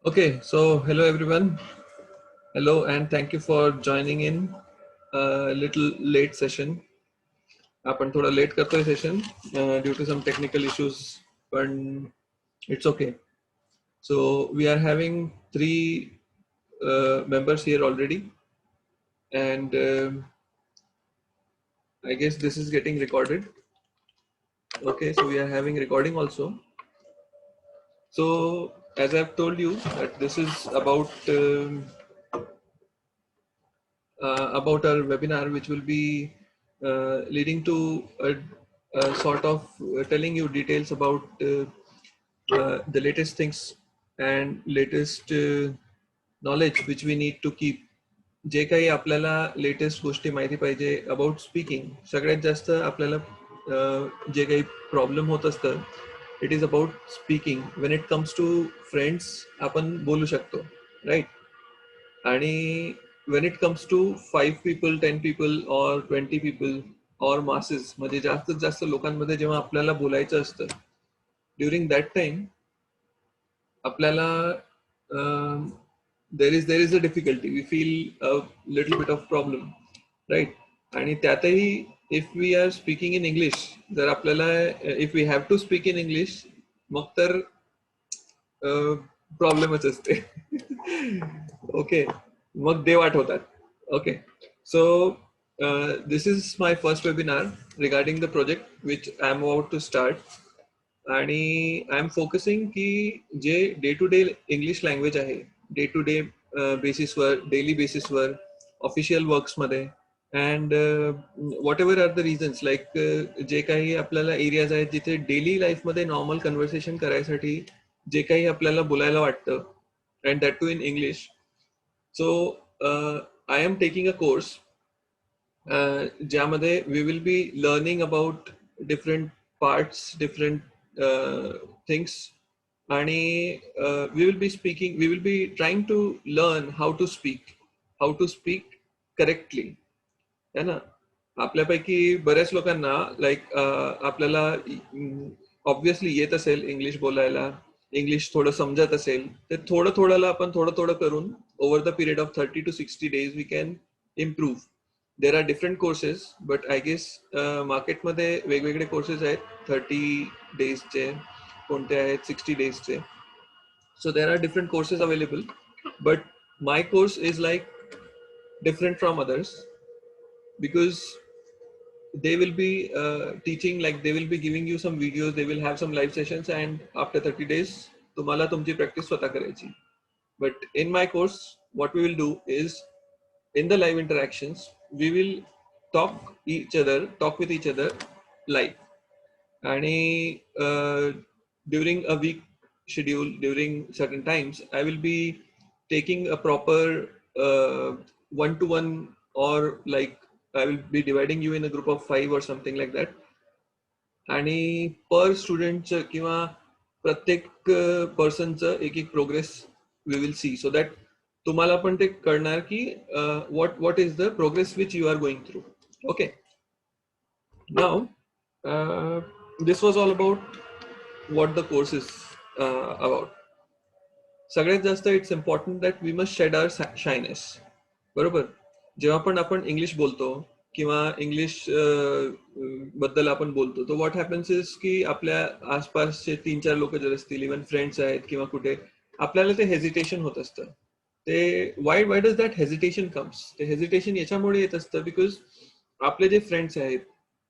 Okay, so hello everyone. Hello and thank you for joining in a little late session. आपण थोडा late करतोय session due to some technical issues पण it's okay. So we are having three members here already and I guess this is getting recorded. Okay, so we are having recording also. So as I've told you that this is about our webinar, which will be leading to a sort of telling you details about the latest things and latest knowledge which we need to keep. जे काही आपल्याला latest गोष्टी माहिती पाहिजे about speaking, सगळ्यात जास्त आपल्याला जे काही प्रॉब्लेम होत असतं it is about speaking. When it comes to friends आपण बोलू शकतो, राईट? आणि when it comes to 5 people, 10 people or 20 people or masses, म्हणजे जास्तीत जास्त लोकांमध्ये जेव्हा आपल्याला बोलायचं असतं, ड्युरिंग दॅट टाइम आपल्याला there is a difficulty, we feel a little bit of problem, right? आणि त्यातही if we are speaking in English, जर आपल्याला if we have to speak in English, मग तर प्रॉब्लेमच असते. ओके, मग देव आठवतात. Okay, so this is my first webinar regarding the project which I am about to start. आणि आय एम फोकसिंग की जे day to day English language आहे, डे टू डे बेसिसवर, डेली बेसिसवर, ऑफिशियल वर्क्समध्ये and whatever are the reasons, like जे काही आपल्याला एरियाज आहेत जिथे डेली लाईफमध्ये नॉर्मल कन्व्हर्सेशन करायसाठी जे काही आपल्याला बोलायला वाटतं, and that too in English. So I am taking a course ज्यामध्ये we will be learning about different parts, different things, आणि we will be trying to learn how to speak correctly, है ना? आपल्यापैकी बऱ्याच लोकांना लाईक आपल्याला obviously येत असेल इंग्लिश बोलायला, इंग्लिश थोडं समजत असेल, तर थोडं थोडंला आपण थोडं थोडं करून over the period of 30 to 60 days we can improve. There are different courses, but I guess मार्केटमध्ये वेगवेगळे कोर्सेस आहेत, 30 डेजचे, कोणते आहेत 60 डेजचे. So there are different courses available, but my course is like different from others because they will be teaching, like they will be giving you some videos, they will have some live sessions, and after 30 days तुम्हाला तुमची practice स्वतः करायची. But in my course what we will do is, in the live interactions we will talk with each other live. आणि during a week schedule, during certain times I will be taking a proper one-to-one, or like I will be dividing you in a group of 5 or something like that. आणि पर स्टुडंटचं किंवा प्रत्येक पर्सनचं एक एक progress we will see, so that तुम्हाला पण ते कळणार की what is the progress which you are going through. Okay, now this was all about what the course is about. सगळ्यात जास्त it's important that we must shed our shyness. बरोबर, जेव्हा पण आपण इंग्लिश बोलतो किंवा इंग्लिश बद्दल आपण बोलतो, तर व्हॉट हॅपन्स इज की आपल्या आसपासचे 3-4 लोक जर असतील, इव्हन फ्रेंड्स आहेत किंवा कुठे, आपल्याला ते हेजिटेशन होत असतं. ते Y does that hesitation comes? ते हेजिटेशन याच्यामुळे येत असतं बिकॉज आपले जे फ्रेंड्स आहेत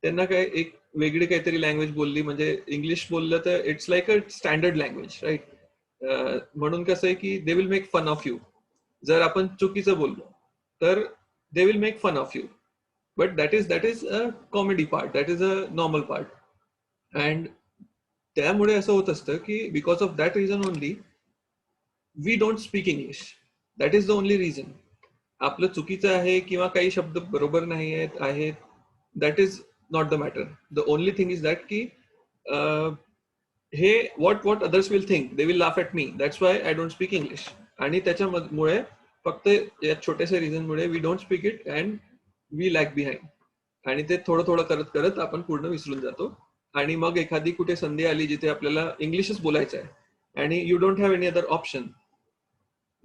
त्यांना काय एक वेगळी काहीतरी लँग्वेज बोलली म्हणजे इंग्लिश बोललं तर it's like a standard language, right? म्हणून कसं आहे की they will make fun of you. जर आपण चुकीचं बोललो तर they will make fun of you, but that is a comedy part, that is a normal part. And त्यामुळे असं होत असतं की because of that reason only we don't speak English. That is the only reason. आपलं चुकीचं आहे किंवा काही शब्द बरोबर नाही आहेत, that is not the matter. The only thing is that की हे what others will think, they will laugh at me, that's why I don't speak English. आणि त्याच्यामुळे फक्त या छोट्याशा रिझन मुळे we don't speak it and we lag behind. आणि ते थोडं थोडं करत करत आपण पूर्ण विसरून जातो. आणि मग एखादी कुठे संधी आली जिथे आपल्याला इंग्लिशच बोलायचं आहे आणि you don't have any other option,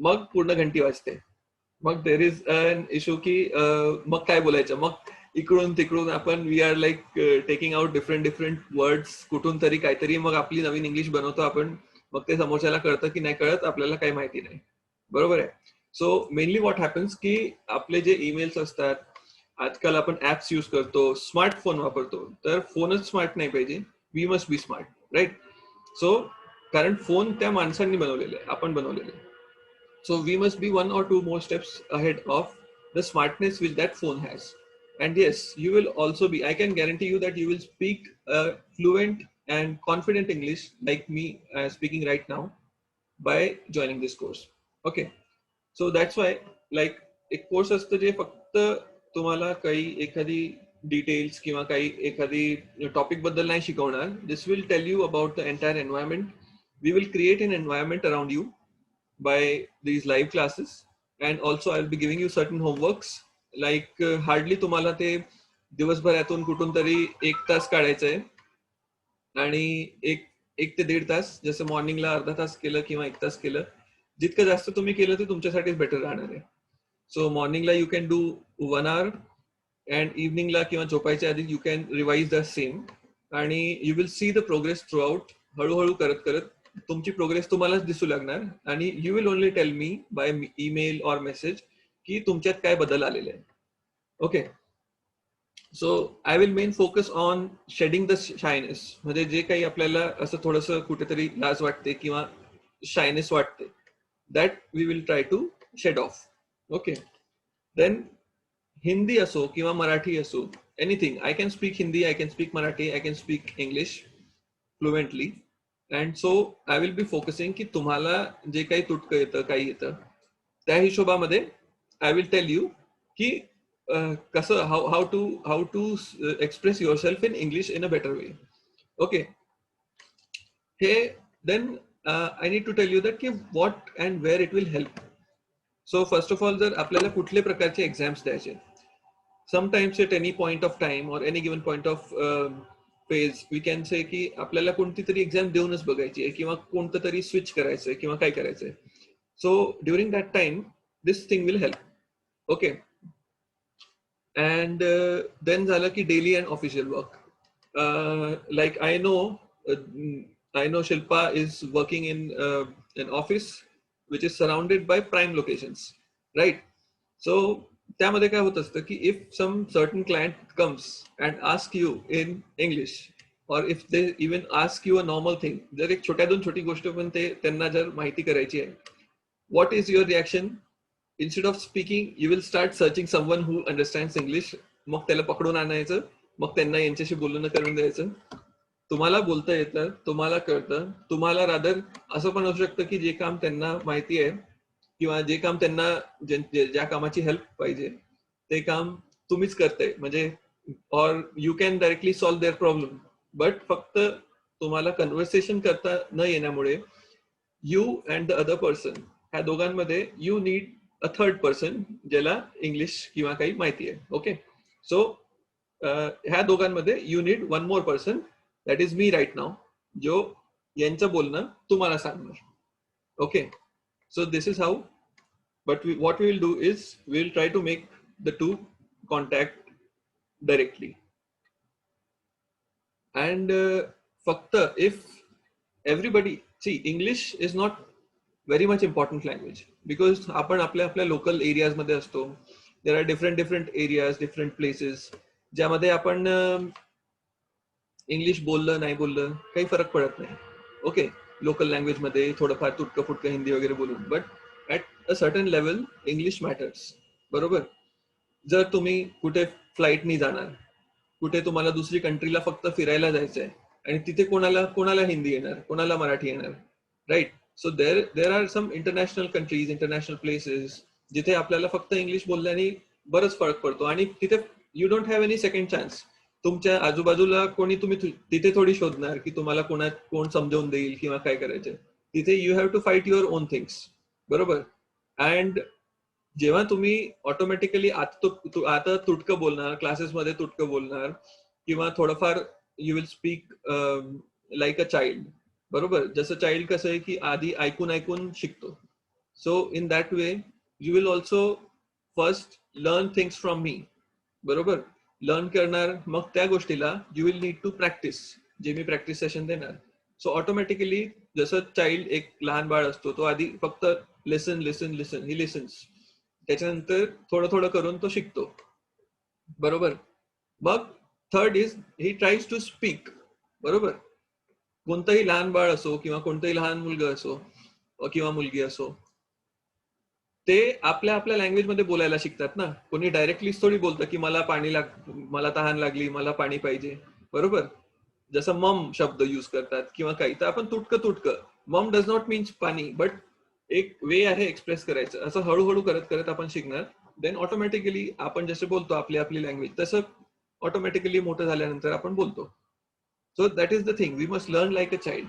मग पूर्ण घंटी वाजते. मग देर इज अन इश्यू की मग काय बोलायचं, मग इकडून तिकडून आपण we are like taking out different words, कुठून तरी काहीतरी मग आपली नवीन इंग्लिश बनवतो आपण. मग ते समोरच्याला कळतं की नाही कळत, आपल्याला काही माहिती नाही. बरोबर आहे. सो मेनली व्हॉट हॅपन्स की आपले जे ईमेल्स असतात, आजकाल आपण ऍप्स यूज करतो, स्मार्टफोन वापरतो, तर फोनच स्मार्ट नाही पाहिजे, we must be smart, right. So कारण फोन त्या माणसांनी बनवलेले, आपण बनवलेले. So we must be one or two more steps ahead of the smartness which that phone has. And yes, you will also be, I can guarantee you that you will speak fluent and confident English like me speaking right now by joining this course. Okay. So that's why like एक course असतं जे फक्त तुम्हाला काही एखादी details किंवा काही एखादी टॉपिक बद्दल नाही शिकवणार. This will tell you about the entire environment. We will create an environment around you by these live classes, and also I'll be giving you certain homeworks like hardly तुम्हाला ते दिवसभरातून कुठून तरी 1 तास काढायचंय आणि एक 1 ते 1.5 तास, जसं मॉर्निंगला अर्धा तास केलं किंवा 1 तास केलं, जितकं जास्त तुम्ही केलं ते तुमच्यासाठीच बेटर राहणार आहे. सो मॉर्निंगला you can do 1 hour and इव्हनिंगला किंवा झोपायच्या आधी you can revise the same, आणि you will see the progress throughout. हळूहळू करत करत तुमची प्रोग्रेस तुम्हालाच दिसू लागणार, आणि you will only tell me by email or message की तुमच्यात काय बदल आलेले आहे. Okay. So I will main focus on shedding the shyness. म्हणजे जे काही आपल्याला असं थोडंसं कुठेतरी लाज वाटते किंवा शायनेस वाटते, that we will try to shed off. Okay. Then Hindi असो किंवा मराठी असो, anything. I can speak Hindi, I can speak Marathi, I can speak English fluently. And so I will be focusing की तुम्हाला जे काही तुटकं येतं, काही येतं, त्या हिशोबामध्ये आय विल टेल यू की कसं how to express yourself in English in a better way. Okay. हे then I need to tell you that की what and where it will help. So first of all, जर आपल्याला कुठले प्रकारचे exams द्यायचे, sometimes at any point of time or any given point of phase we can say की आपल्याला कोणती तरी एक्झाम देऊनच बघायची आहे किंवा कोणतं तरी स्विच करायचंय किंवा काय करायचंय. So during that time this thing will help. Okay. And then झालं की daily and official work. Like I know Shilpa is working in an office which is surrounded by prime locations, right? So त्यामध्ये काय होत असतं की if some certain client comes and ask you in English, or if they even ask you a normal thing, जर एक छोट्यातून छोटी गोष्ट पण ते त्यांना जर माहिती करायची आहे, what is your reaction? Instead of speaking, you will start searching someone who understands English. मग त्याला पकडून आणायचं, मग त्यांना यांच्याशी बोलणं करून द्यायचं. तुम्हाला बोलता येतं, तुम्हाला कळतं, तुम्हाला रादर असं पण असू शकतं की जे काम त्यांना माहिती आहे किंवा जे काम त्यांना ज्या कामाची हेल्प पाहिजे ते काम तुम्हीच करताय, म्हणजे or you can directly solve their problem. But फक्त तुम्हाला कन्व्हर्सेशन करता न येण्यामुळे you and the other person, ह्या दोघांमध्ये you need a third person ज्याला इंग्लिश किंवा काही माहिती आहे. ओके. सो ह्या दोघांमध्ये you need one more person, that is me right now, जो यांचं बोलणं तुम्हाला सांगणार. ओके. So this is how. But what we will do is we will try to make the two contact directly. And fakta if everybody see, English is not very much important language because आपण आपल्या local areas मध्ये असतो. There are different areas, different places ज्यामध्ये आपण English बोललं नाही बोललं काही फरक पडत नाही. ओके. लोकल लँग्वेज मध्ये थोडंफार तुटकं फुटकं हिंदी वगैरे बोलून, but at a certain level English matters. बरोबर. जर तुम्ही कुठे फ्लाईटनी जाणार, कुठे तुम्हाला दुसरी कंट्रीला फक्त फिरायला जायचंय आणि तिथे कोणाला हिंदी येणार, कोणाला मराठी येणार, right. So there are some international countries, international places जिथे आपल्याला फक्त इंग्लिश बोलल्याने बरंच फरक पडतो, आणि तिथे you don't have any second chance. तुमच्या आजूबाजूला कोणी तुम्ही तिथे थोडी शोधणार की तुम्हाला कोण समजावून देईल किंवा काय करायचं. तिथे you have to fight your own things. बरोबर. अँड जेव्हा तुम्ही ऑटोमॅटिकली आता तुटकं बोलणार, क्लासेसमध्ये तुटकं बोलणार किंवा थोडंफार you will speak like a child. बरोबर. जसं चाइल्ड कसं आहे की आधी ऐकून शिकतो, so in that way you will also first learn things from me, बरोबर. लर्न करणार, मग त्या गोष्टीला you will need to practice, जे मी प्रॅक्टिस सेशन देणार. सो ऑटोमॅटिकली जसं चाइल्ड, एक लहान बाळ असतो, तो आधी फक्त लिसन लिसन लिसन, ही लिसन्स, त्याच्यानंतर थोडं थोडं करून तो शिकतो, बरोबर. मग third is he tries to speak, बरोबर. कोणतंही लहान बाळ असो किंवा कोणतंही लहान मुलगा असो किंवा मुलगी असो, ते आपल्या आपल्या लँग्वेज मध्ये बोलायला शिकतात ना. कोणी डायरेक्टलीच थोडी बोलतं की मला मला तहान लागली, मला पाणी पाहिजे, बरोबर. जसं मम शब्द यूज करतात किंवा काही, तर आपण तुटकं तुटकं, मम डज नॉट मीन्स पाणी, बट एक वे आहे एक्सप्रेस करायचं. असं हळूहळू करत करत आपण शिकणार. देन ऑटोमॅटिकली आपण जसे बोलतो आपली आपली लँग्वेज, तसं ऑटोमॅटिकली मोठं झाल्यानंतर आपण बोलतो. So that is the thing, we must learn like a child.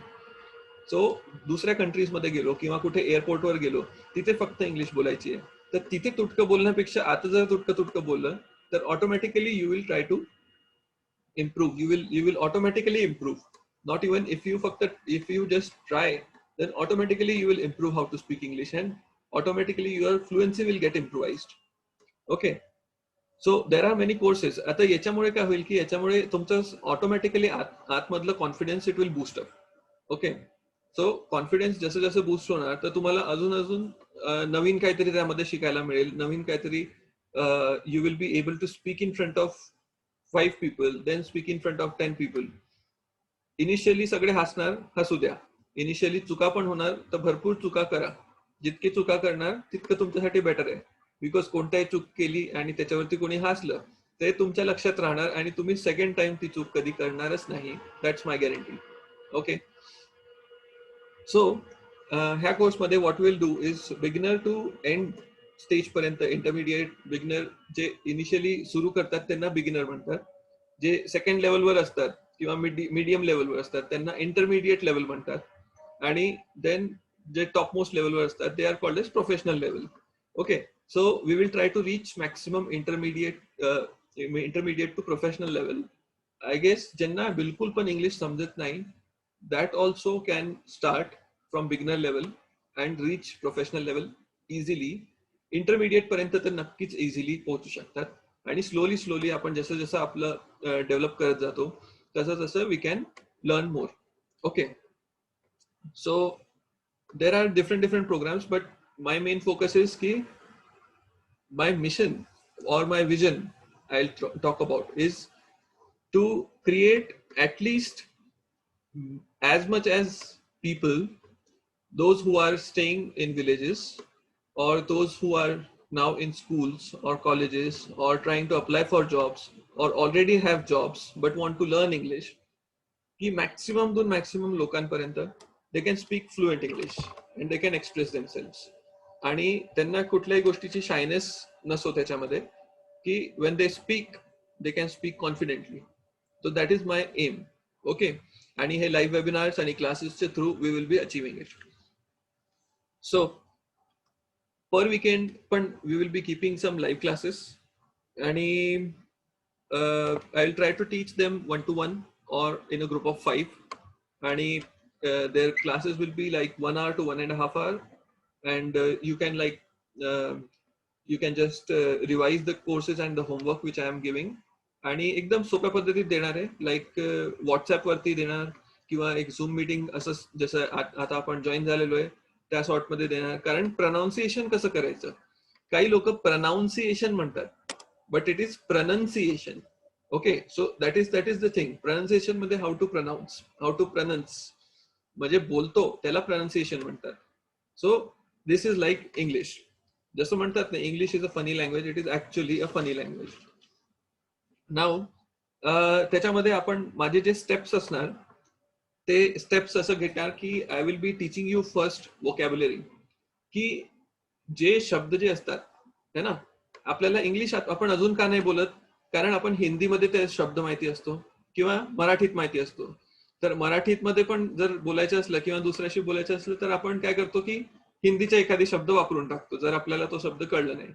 So दुसऱ्या कंट्रीज मध्ये गेलो किंवा कुठे एअरपोर्टवर गेलो, तिथे फक्त इंग्लिश बोलायची आहे, तर तिथे तुटकं बोलण्यापेक्षा आता जर तुटकं तुटकं बोललं, तर automatically you will try to improve. You will automatically improve. Not even if you just try, then automatically you will improve how to speak English, and automatically your fluency will get improvised. Okay, so there are many courses. आता याच्यामुळे काय होईल की याच्यामुळे तुमचं automatically आतमधलं confidence it will boost up. Okay, so confidence जसं जसं बूस्ट होणार, तर तुम्हाला अजून अजून नवीन काहीतरी त्यामध्ये शिकायला मिळेल. नवीन काहीतरी you will be able to speak in front of 5 people, then speak in front of 10 people. Initially सगळे हसणार, हसू द्या. इनिशियली चुका पण होणार, तर भरपूर चुका करा. जितकी चुका करणार तितकं तुमच्यासाठी बेटर आहे. बिकॉज कोणत्याही चूक केली आणि त्याच्यावरती कोणी हसलं, ते तुमच्या लक्षात राहणार आणि तुम्ही सेकंड टाइम ती चूक कधी करणारच नाही. That's my guarantee. Okay, so ह्या कोर्समध्ये what will do is beginner to end stage पर्यंत, इंटरमिडिएट, बिगिनर, जे इनिशियली सुरू करतात त्यांना बिगिनर म्हणतात. जे सेकंड लेवलवर असतात किंवा मीडियम लेवलवर असतात त्यांना इंटरमिडिएट लेवल म्हणतात. आणि देन जे टॉप मोस्ट लेवलवर असतात they are called as professional level. Okay, so we will try to reach maximum intermediate to professional level. I guess ज्यांना बिलकुल पण इंग्लिश समजत नाही, that also can start from beginner level and reach professional level easily. Intermediate पर्यंत तर नक्कीच easily पोहोचू शकतात. आणि स्लोली स्लोली आपण जसं जसं आपलं डेव्हलप करत जातो, तसं तसं we can learn more. Okay, so there are different programs, but my main focus is की my mission or my vision I'll talk about is to create at least as much as people, those who are staying in villages or those who are now in schools or colleges or trying to apply for jobs or already have jobs but want to learn English, की maximum to maximum लोकांपर्यंत they can speak fluent English and they can express themselves. आणि त्यांना कुठल्याही गोष्टीची shyness नसो त्याच्यामध्ये, की when they speak they can speak confidently. So that is my aim. Okay, आणि हे लाईव्ह वेबिनार्स आणि क्लासेसच्या through we will be achieving it. So per weekend पण we will be keeping some live classes, and I will try to teach them 1-to-1 or in a group of 5, आणि their classes will be like 1 hour to 1.5 hour, and you can just revise the courses and the homework which I am giving. आणि एकदम सोप्या पद्धतीत देणार आहे, like WhatsApp वरती देणार किंवा एक झूम मीटिंग असं जसं आता आपण जॉईन झालेलो आहे त्या सॉर्ट मध्ये देणार. कारण प्रनाऊन्सिएशन कसं करायचं, काही लोक प्रनाऊन्सिएशन म्हणतात, but it is pronunciation. Okay, so that is the thing. Pronunciation मध्ये हाऊ टू प्रनन्स म्हणजे बोलतो त्याला प्रनन्सिएशन म्हणतात. So this is like English. जसं म्हणतात ना, English is a funny language, it is actually a funny language. Now त्याच्यामध्ये आपण माझे जे स्टेप्स असणार ते स्टेप्स असं घेणार की I will be teaching you first vocabulary, की जे शब्द जे असतात है ना, आपल्याला इंग्लिश आपण अजून का नाही बोलत, कारण आपण हिंदीमध्ये ते शब्द माहिती असतो किंवा मराठीत माहिती असतो. तर मराठीत मध्ये पण जर बोलायचं असलं किंवा दुसऱ्याशी बोलायचं असलं तर आपण काय करतो की हिंदीचा एखादी शब्द वापरून टाकतो जर आपल्याला तो शब्द कळला नाही.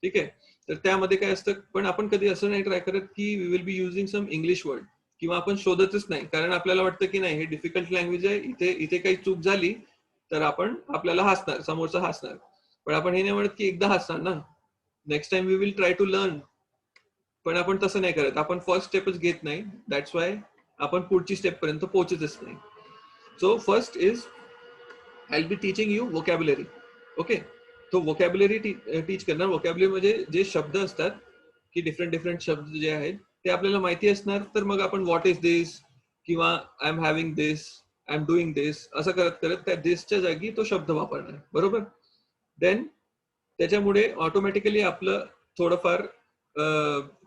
ठीक आहे, तर त्यामध्ये काय असतं, पण आपण कधी असं नाही ट्राय करत की we will be using some English word, किंवा आपण शोधतच नाही, कारण आपल्याला वाटतं की नाही हे डिफिकल्ट लँग्वेज आहे, इथे काही चूक झाली तर आपल्याला हसणार, समोरचा हसणार. पण आपण हे नाही म्हणत की एकदा हसणार ना, next time we will try to learn. पण आपण तसं नाही करत, आपण फर्स्ट स्टेपच घेत नाही. दॅट्स वाय आपण पुढची स्टेप पर्यंत पोहोचतच नाही. So first is I will be teaching you vocabulary. Okay, तो वोकॅब्युलरी टीच करणार. वोकॅब्युलरी म्हणजे जे शब्द असतात की डिफरंट डिफरंट शब्द जे आहेत ते आपल्याला माहिती असणार. तर मग आपण व्हॉट इज दिस किंवा I am having this, I am doing this असं करत करत त्या दिसच्या जागी तो शब्द वापरणार. बरोबर. देन त्याच्यामुळे ऑटोमॅटिकली आपलं थोडंफार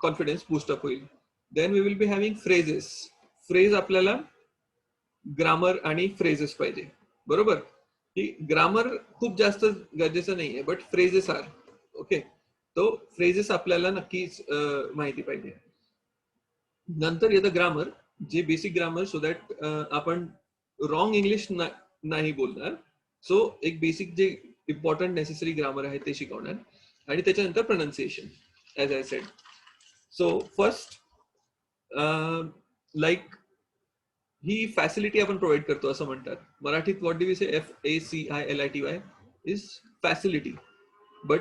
कॉन्फिडन्स बूस्टअप होईल. Then we will be having phrases. Phrase आपल्याला ग्रामर आणि फ्रेजेस पाहिजे. बरोबर. की ग्रामर खूप जास्त गरजेचं नाहीये, बट फ्रेजेस आर ओके. तो फ्रेजेस आपल्याला नक्कीच माहिती पाहिजे. नंतर येतं ग्रामर, जे बेसिक ग्रामर, सो दॅट आपण रॉंग इंग्लिश नाही बोलणार. सो एक बेसिक जे इम्पॉर्टंट नेसेसरी ग्रामर आहे ते शिकवणार. आणि त्याच्यानंतर pronunciation as I said. So first like ही फॅसिलिटी आपण प्रोव्हाइड करतो असं म्हणतात. मराठीत what do we say? FACILITY is facility. But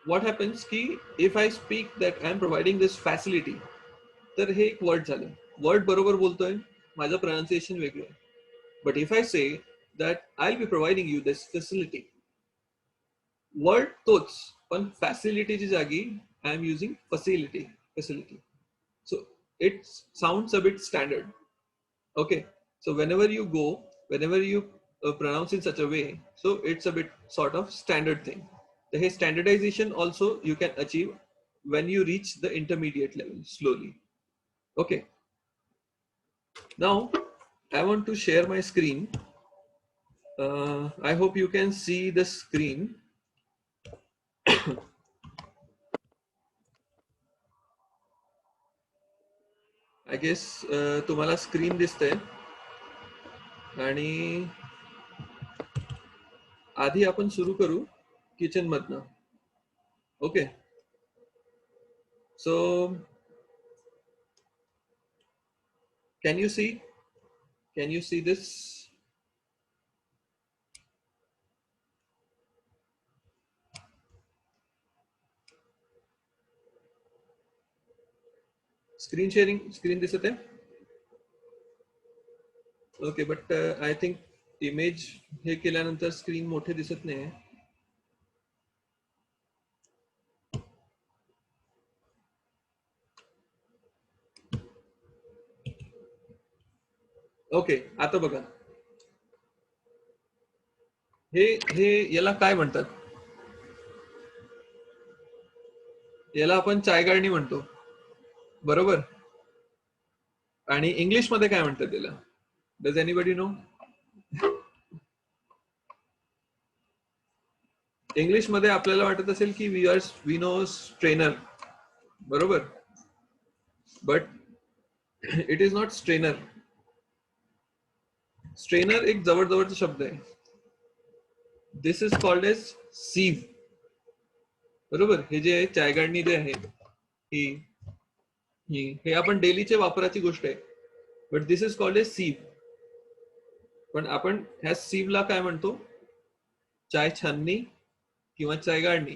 what happens की if I speak that I am providing this facility, तर हे एक वर्ड झालं. वर्ड बरोबर बोलतोय, माझं प्रोनाउन्सिएशन वेगळं आहे. But if I say that I will B providing you this facility, word तोच, पण फॅसिलिटीची जागी I am using facility. So it sounds a bit standard. Okay, so whenever you pronounce in such a way, so it's a bit sort of standard thing. The standardization also you can achieve when you reach the intermediate level slowly. Okay, now I want to share my screen. I hope you can see the screen. I guess तुम्हाला screen दिसतंय. आणि आधी आपण सुरू करू kitchen मधनं. Okay, so can you see this? Screen sharing, screen दिसत आहे? Okay, but I think image हे केल्यानंतर स्क्रीन मोठे दिसत नाही. ओके, आता बघा. हे याला काय म्हणतात? याला आपण चायगाळणी म्हणतो. बरोबर. आणि इंग्लिश मध्ये काय म्हणतात त्याला? Does anybody no? इंग्लिश मध्ये आपल्याला वाटत असेल की वी नो स्ट्रेनर. बरोबर. But it is not strainer. Strainer एक जवळजवळचा शब्द आहे. दिस इज कॉल्ड एज सीव. बरोबर. हे जे चायगाळणी जे आहे हे आपण डेलीच्या वापराची गोष्ट आहे. But this is called as sieve. पण आपण ह्या सीवला काय म्हणतो? चाय छाननी किंवा चाय गाळणी.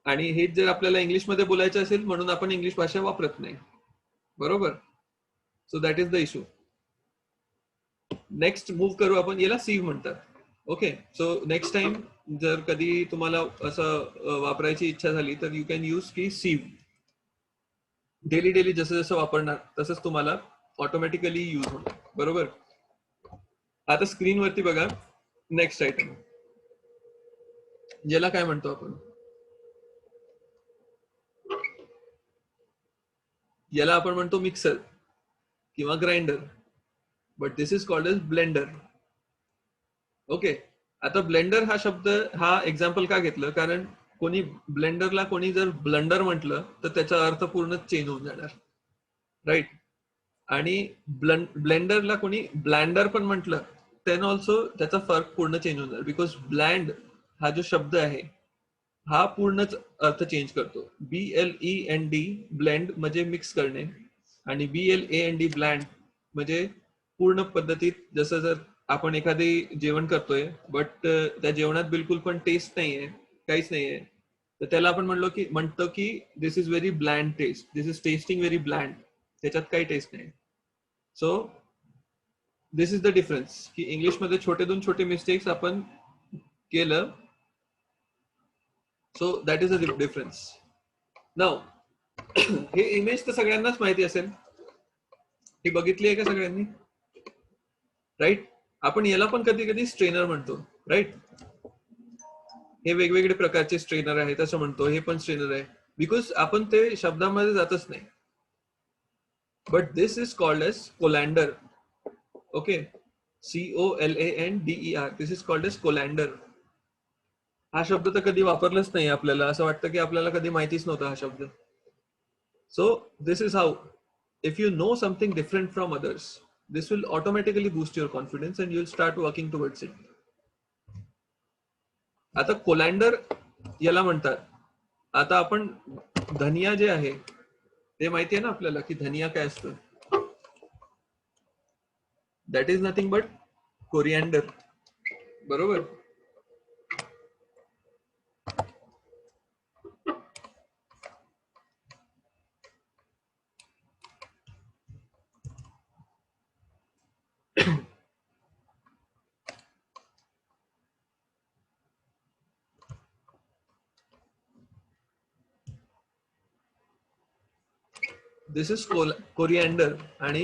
आणि हे जर आपल्याला इंग्लिश मध्ये बोलायचं असेल म्हणून आपण इंग्लिश भाषा वापरत नाही. बरोबर. So that is the issue. Next move करू आपण. याला सीव म्हणतात. ओके, सो नेक्स्ट टाइम जर कधी तुम्हाला असं वापरायची इच्छा झाली तर यू कॅन यूज की सीव. डेली जसं जसं वापरणार तसंच तुम्हाला ऑटोमॅटिकली यूज होणार. बरोबर. आता स्क्रीनवरती बघा. नेक्स्ट आयटम, याला काय म्हणतो आपण? याला आपण म्हणतो मिक्सर किंवा grinder. But this is called as blender. Okay, आता ब्लेंडर हा शब्द, हा एक्झाम्पल का घेतलं? कारण कोणी ब्लेंडरला कोणी जर ब्लंडर म्हटलं तर त्याचा अर्थ पूर्ण चेंज होऊन जाणार. राईट. आणि ब्लेंडरला कोणी ब्लँडर पण म्हटलं त्यानं ऑल्सो त्याचा फरक पूर्ण चेंज होणार. बिकॉज ब्लँड हा जो शब्द आहे हा पूर्णच अर्थ चेंज करतो. BLEND ब्लेंड म्हणजे मिक्स करणे, आणि BLAND ब्लँड म्हणजे पूर्ण पद्धतीत. जसं जर आपण एखादी जेवण करतोय बट त्या जेवणात बिलकुल पण टेस्ट नाहीये, काहीच नाहीये, तर त्याला आपण म्हणतो की this is very bland taste, this is tasting very bland, त्याच्यात काही टेस्ट नाही. So this is the difference की इंग्लिशमध्ये छोटे मिस्टेक्स आपण केलं, so that is a difference. Now हे इमेज तर सगळ्यांनाच माहिती असेल, ही बघितली आहे का सगळ्यांनी? राईट. आपण याला पण कधी कधी स्ट्रेनर म्हणतो, राईट. हे वेगवेगळे प्रकारचे स्ट्रेनर आहेत असं म्हणतो, हे पण स्ट्रेनर आहे बिकॉज आपण ते शब्दामध्ये जातच नाही. But this is called as colander. Okay, COLANDER, this is called as colander. हा शब्द तर कधी वापरलाच नाही आपल्याला, असं वाटतं की आपल्याला कधी माहितीच नव्हता हा शब्द. So this is how, if you know something different from others, this will automatically boost your confidence and you'll start working towards it. आता कोलँडर याला म्हणतात. आता आपण धनिया जे आहे ते माहिती आहे ना आपल्याला की धनिया काय असतं. दॅट इज नथिंग बट कोरिअँडर, बरोबर. दिस इज कोरिअँडर. आणि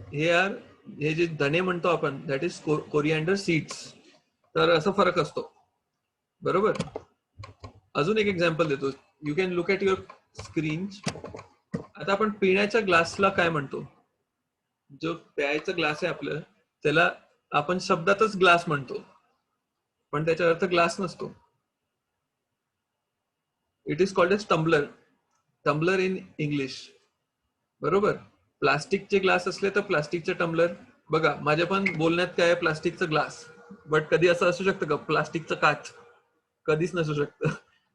हे जे धने म्हणतो आपण, दॅट इज कोरिअँडर सीड्स. तर असा फरक असतो, बरोबर. अजून एक एक्झाम्पल देतो. You can look at your screen. आता आपण पिण्याच्या ग्लासला काय म्हणतो? जो प्यायचा ग्लास आहे आपलं, त्याला आपण शब्दातच ग्लास म्हणतो, पण त्याचा अर्थ ग्लास नसतो. It is called as tumbler. Tumbler in English, बरोबर. प्लास्टिकचे ग्लास असले तर प्लास्टिकचे टम्बलर. बघा माझ्या पण बोलण्यात काय आहे, प्लास्टिकचा ग्लास. बट कधी असं असू शकतं का प्लास्टिकचा काच? कधीच नसू शकतं,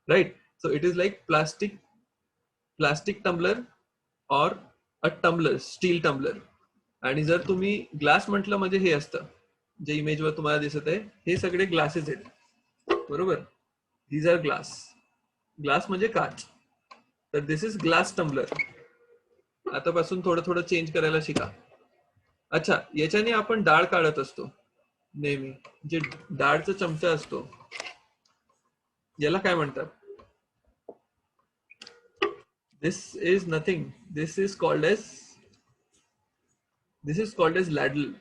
right. So it is like plastic tumbler और अ टम्बलर, स्टील टम्बलर. आणि जर तुम्ही ग्लास म्हटलं म्हणजे हे असतं जे इमेजवर तुम्हाला दिसत आहे, हे सगळे ग्लासेस आहेत, बरोबर. These R glass. ग्लास म्हणजे काच. तर दिस इज ग्लास टम्बलर. आतापासून थोडं थोडं चेंज करायला शिका. अच्छा, याच्याने आपण डाळ काढत असतो नेहमी. जे डाळचा चमचा असतो याला काय म्हणतात? This is nothing, this is called as ladle.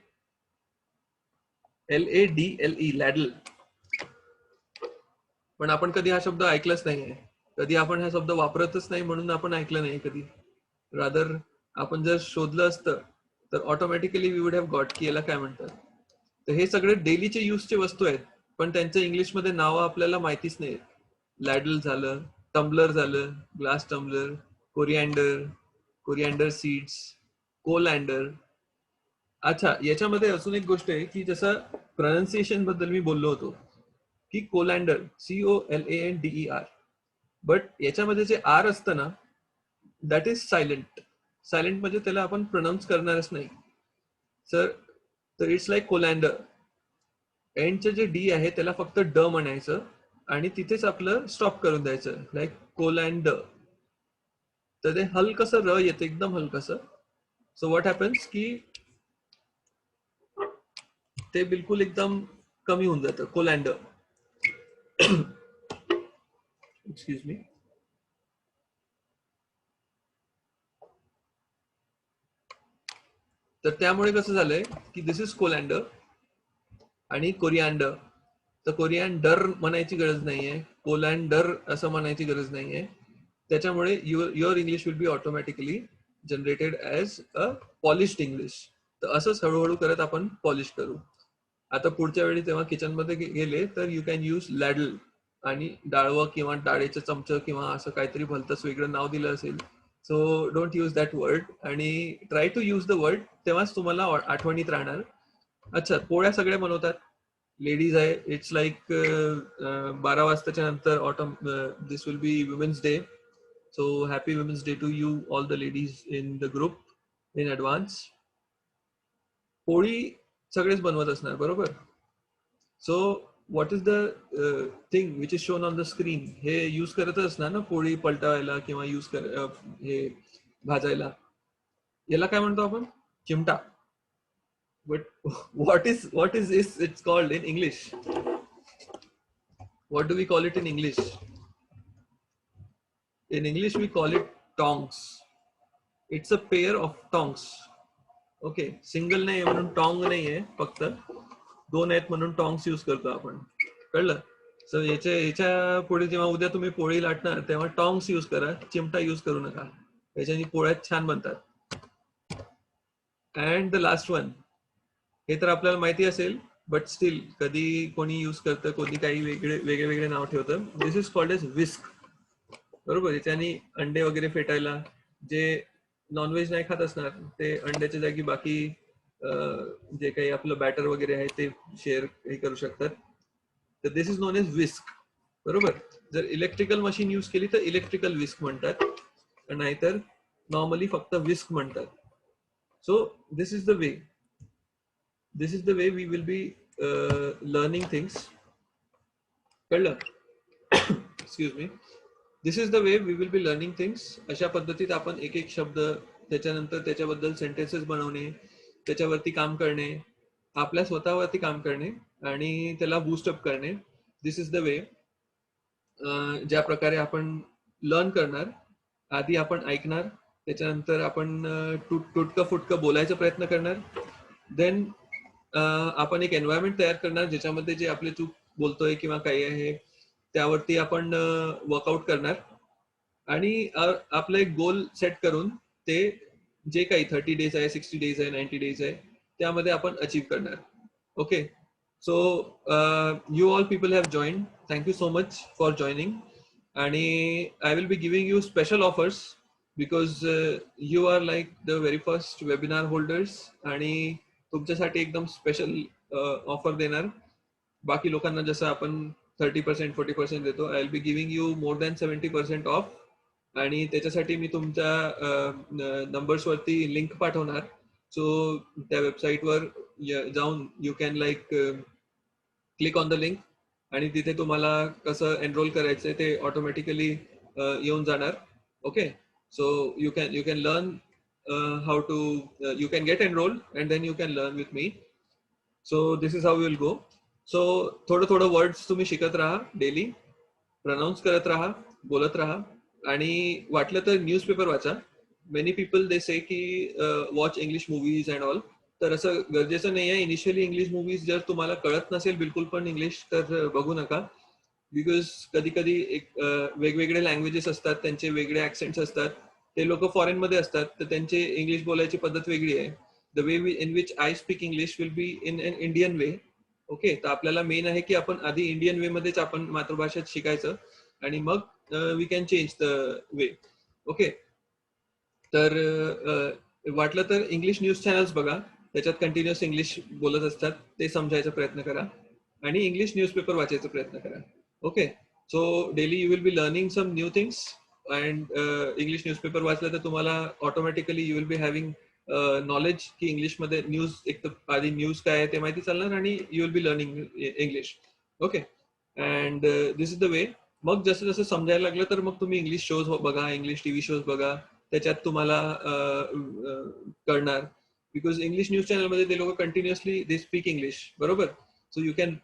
LADLE, ladle. पण आपण कधी हा शब्द ऐकलाच नाहीये, कधी आपण हा शब्द वापरतच नाही, म्हणून आपण ऐकलं नाही कधी. रादर आपण जर शोधलं असतं तर automatically we would have got की याला काय म्हणतात. तर हे सगळे डेलीचे यूजचे वस्तू आहेत, पण त्यांचं इंग्लिशमध्ये नावं आपल्याला माहितीच नाही. लॅडल झालं, टम्बलर झालं, ग्लास टम्बलर, कोरिअँडर सीड्स, कोलँडर. अच्छा, याच्यामध्ये अजून एक गोष्ट आहे की जसं प्रोनाउन्सिएशन बद्दल मी बोललो होतो की कोलँडर, COLANDER, बट याच्यामध्ये जे आर असतं ना, दॅट इज सायलेंट. सायलेंट म्हणजे त्याला आपण प्रोनाऊन्स करणारच नाही, सर. तर इट्स लाईक कोलँडर. एंडचं जे डी आहे त्याला फक्त ड म्हणायचं आणि तिथेच आपलं स्टॉप करून द्यायचं, लाईक कोलँड. तर ते हलकसं र येतं, एकदम हलकसं. सो व्हॉट हॅपन्स की ते बिलकुल एकदम कमी होऊन जातं, कोलँड. Excuse me. तर त्यामुळे कसं झालंय की दिस इज कोलँडर आणि कोरिअँडर. तर कोरिअँडर म्हणायची गरज नाहीये, कोलँडर असं म्हणायची गरज नाहीये. त्याच्यामुळे your English will B automatically generated as a polished English. तर असंच हळूहळू करत आपण पॉलिश करू. आता पुढच्या वेळी तेव्हा किचनमध्ये गेले तर यू कॅन यूज लॅडल. आणि डाळवं किंवा डाळीचं चमचं किंवा असं काहीतरी भलतंच वेगळं नाव दिलं असेल, so don't use that word आणि try to use the word, तेव्हाच तुम्हाला आठवणीत राहणार. अच्छा, पोळ्या सगळ्या बनवतात, लेडीज आहे. इट्स लाईक 12 वाजताच्या नंतर autumn, this will be women's day. So happy women's day to you all the ladies in the group in advance. पोळी सगळेच बनवत असणार बरोबर. So what is the thing which is shown on the screen, हे use करतच असणार ना पोळी पलटावायला किंवा हे भाजायला. याला काय म्हणतो आपण? चिमटा. But what is this it's called in English? What do we call it in English? In English we call it tongs. It's a pair of tongs. Okay, single नाही म्हणून टॉंग नाहीये, फक्त दोन आहेत म्हणून टॉंग्स यूज करतो आपण. कळलं? सो याच्या पुढे जेव्हा उद्या तुम्ही पोळी लाटणार तेव्हा टॉंग्स यूज करा, चिमटा यूज करू नका. याच्याने पोळ्या छान बनतात. अँड द लास्ट वन, हे तर आपल्याला माहिती असेल, बट स्टील कधी कोणी यूज करतं, कोणी काही वेगळे नाव ठेवतं. दिस इज कॉल्ड एज विस्क. बरोबर. याच्याने अंडे वगैरे फेटायला, जे नॉनव्हेज नाही खात असणार ते अंड्याच्या जागी बाकी जे काही आपलं बॅटर वगैरे आहे ते शेअर हे करू शकतात. तर दिस इज नोन एज विस्क. बरोबर. जर इलेक्ट्रिकल मशीन यूज केली तर इलेक्ट्रिकल विस्क म्हणतात, नाहीतर नॉर्मली फक्त विस्क म्हणतात. So this is the way we will be learning things. कळलं? Excuse me. This is the way we will be learning things. अशा पद्धतीत आपण एक एक शब्द, त्याच्यानंतर त्याच्याबद्दल सेंटेन्सेस बनवणे, त्याच्यावरती काम करणे, आपल्या स्वतःवरती काम करणे आणि त्याला बूस्टअप करणे. दिस इज द वे. ज्या प्रकारे आपण लर्न करणार, आधी आपण ऐकणार, त्याच्यानंतर आपण तुटकं फुटकं बोलायचा प्रयत्न करणार, देन आपण एक एन्व्हायरमेंट तयार करणार ज्याच्यामध्ये जे आपले चूक बोलतोय किंवा काही आहे त्यावरती आपण वर्कआउट करणार आणि आपलं एक गोल सेट करून ते जे काही 30 डेज आहे, 60 डेज आहे, 90 डेज आहे, त्यामध्ये आपण अचीव्ह करणार. Okay. So you all people have joined. Thank you so much for joining. आणि I will be giving you special offers because you are like the very first webinar holders. आणि तुमच्यासाठी एकदम special offer देणार. बाकी लोकांना जसं आपण 30%, 40% देतो, I will be giving you more than 70% of. आणि त्याच्यासाठी मी तुमच्या नंबर्स वरती लिंक पाठवणार. सो त्या वेबसाईटवर जाऊन you can like click on the link आणि तिथे तुम्हाला कसं एनरोल करायचंय ते ऑटोमॅटिकली येऊन जाणार. Okay. So you can learn how to you can get enrolled and then you can learn with me. So this is how we will go. So थोडं words तुम्ही शिकत राहा, डेली प्रनाऊन्स करत राहा, बोलत राहा. आणि वाटलं तर न्यूजपेपर वाचा. मेनी पीपल दे से की watch English movies and all. तर असं गरजेचं नाही आहे. इनिशियली इंग्लिश मूवीज जर तुम्हाला कळत नसेल बिलकुल पण इंग्लिश, तर बघू नका. बिकॉज कधी कधी एक वेगवेगळे लँग्वेजेस असतात, त्यांचे वेगळे ऍक्सेंट्स असतात. ते लोक फॉरेन मध्ये असतात तर त्यांची इंग्लिश बोलायची पद्धत वेगळी आहे. The way in which I speak English will be in an Indian way. Okay. तर आपल्याला मेन आहे की आपण आधी इंडियन वे मध्येच आपण मातृभाषेत शिकायचं आणि मग we can change the way. Okay. तर वाटलं तर इंग्लिश न्यूज चॅनल्स बघा, त्याच्यात कंटिन्युअस इंग्लिश बोलत असतात, ते समजायचा प्रयत्न करा आणि इंग्लिश न्यूजपेपर वाचायचा प्रयत्न करा. Okay. So daily you will be learning some new things. And English newspaper वाचलं तर तुम्हाला automatically you will be having knowledge की इंग्लिशमध्ये न्यूज, एक तर आधी न्यूज काय आहे ते माहिती चालणार आणि you will be learning English. Okay. And this is the वे. मग जसं जसं समजायला लागलं तर मग तुम्ही इंग्लिश शोज बघा, इंग्लिश टीव्ही शोज बघा, त्याच्यात तुम्हाला कळणार. बिकॉज इंग्लिश न्यूज चॅनलमध्ये ते लोक कंटिन्युअसली दे स्पीक इंग्लिश. बरोबर. So you can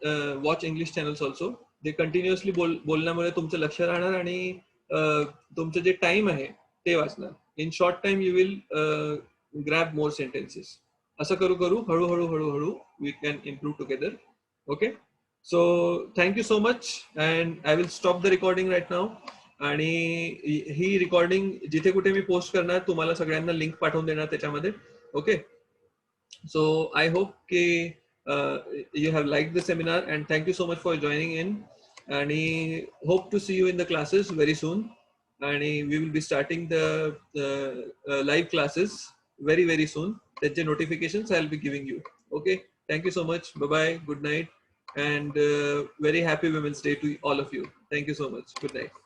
watch English channels also. ते कंटिन्युअसली बोलण्यामुळे तुमचं लक्ष राहणार आणि तुमचं जे टाइम आहे ते वाचणार. In short time you will grab more sentences. असं करू हळूहळू we can improve together. Okay. So thank you so much and I will stop the recording right now. आणि ही रेकॉर्डिंग जिथे कुठे मी पोस्ट करणार तुम्हाला सगळ्यांना लिंक पाठवून देणार त्याच्यामध्ये. ओके. सो आय होप की you have liked the seminar and thank you so much for joining in. And hope to see you in the classes very soon. And we will be starting the live classes very, very soon. That's the notifications I'll be giving you. Okay. Thank you so much. Bye bye. Good night. And very happy Women's Day to all of you. Thank you so much. Good night.